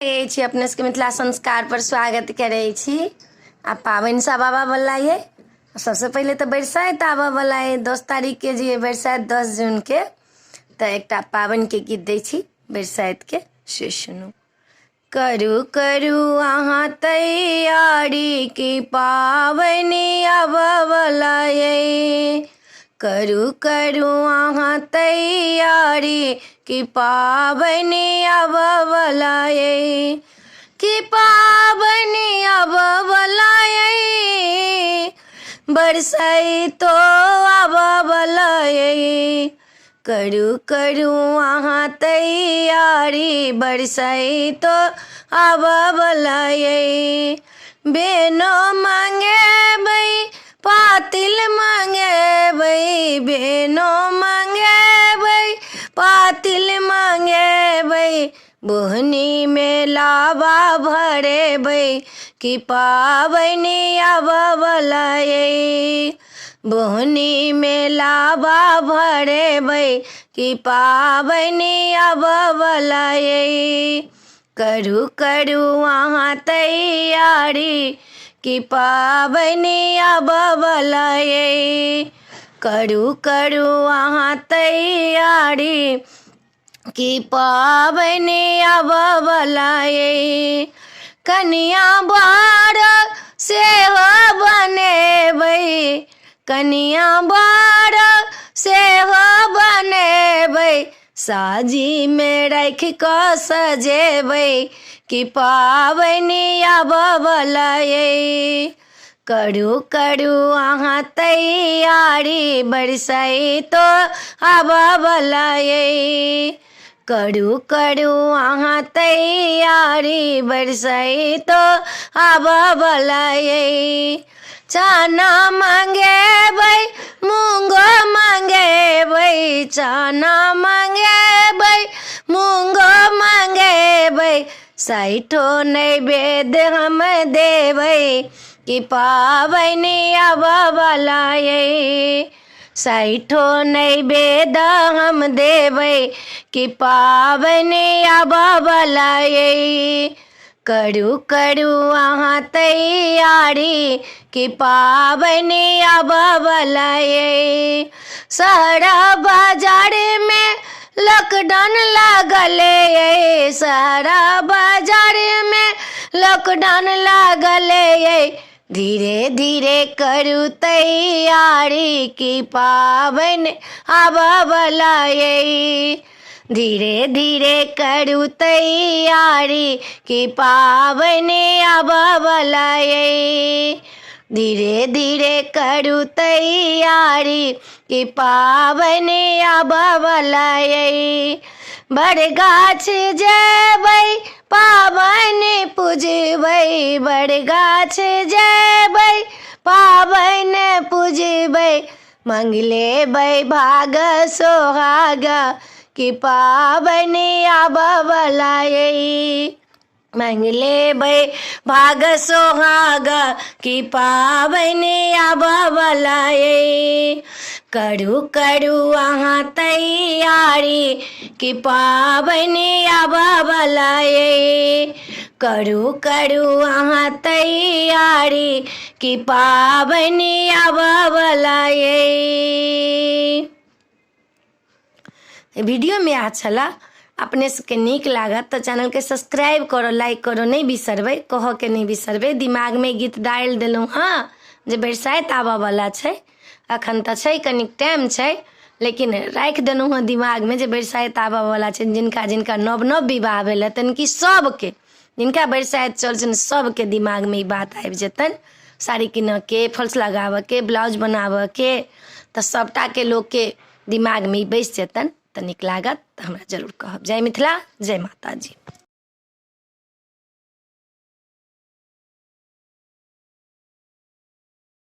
अपने सबके मिथिला संस्कार पर स्वागत करे आ पाबनि सब आबा वाला है। सबसे पहले तो बरसाइत आबा वाला है 10 तारीख के जी बरसाइत 10 जून के। तो एक पाबनि के गीत दै छी बरसाइत के से सुनू। करू करू अहाँ तैयारी की पाबनि आबा वाला है। करू करू अहाँ तैयारी की पाबनि आबा वाला है। की पाबनि आबा वाला है। बरसाइत तो आबा वाला है। करू करू अहाँ तैयारी बरसाइत तो आबा वाला है। बेनो मांगेबै पातिल मांगेबै। बेनो मांगेबै पातिल मांगेबै। बोहनी में लाबा भरेबै की पाबनि आबा वाला है। बोहनी में लाबा भरेबै की पाबनि आबा वाला है। करू करू अहाँ तैयारी की पाबनि आबा वाला है। करू करू अहाँ तैयारी की पाबनि आबा वाला है। कनिया बर सेहो बनेबै। कनिया बर सेहो बनेबै। साजी में रख कऽ सजेबै की पाबनि आबा वाला है। करू करू अहाँ तैयारी बरसाइत तो आबा वाला है। करू करू अहाँ तैयारी बरसाइत तो आबा वाला है। चना मांगेबै मूंगो मांगेबै। चना मांगेबै मूंगो मांगेबै। साइठो नैवेद्य हम देबै की पाबनि आबा वाला है। साइठो नैवेद्य हम देबै की पाबनि आबा वाला है। करू करू अहाँ तैयारी की पाबनि आबा वाला है। सारा बाजार में लॉकडाउन लागल है। सारा बाजार में लॉकडाउन लागल है। धीरे धीरे करू तैयारी की पाबनि आबा वाला है। धीरे धीरे करू तैयारी की पाबनि आबा वाला है। धीरे धीरे करू तैयारी की पाबनि आबा वाला है। बरगाछ जेबै पाबनि पूजबै। बरगाछ जेबै पाबनि पूजबै। मंगलेबै भाग सोहाग की पाबनि आबा वाला है। मंगलेबै भाग सोहाग की पाबनि आबा वाला है। करू करू अहाँ तैयारी की पाबनि आबा वाला है। करू करू अहाँ तैयारी की पाबनि आबा वाला है। वीडियो में अच्छा अपने सबके नीक लागत तो चैनल के सब्सक्राइब करो, लाइक करो नहीं बिसरबै। कह के नहीं बिसरबै। दिमाग में गीत डालि देलहुँ हाँ जे बरसाइत आबा वाला छै। अखन तो छै कनिक टाइम छै लेकिन राखि देलहुँ हँ दिमाग में जे बरसाइत आबा वाला छै। जिनका जिनका नव नव विवाह भेल हेतनि कि सबके जिनका बरसाइत चल छनि सबके दिमाग में ई बात आबि जेतनि। साड़ी किनऽ के, फॉल्स लगाबऽ के, ब्लाउज बनाबऽ के तो सबटा के लोग के दिमाग में बैस जेतनि। तो नीक लागत तो हमरा जरूर कहब। जय मिथिला, जय माता जी।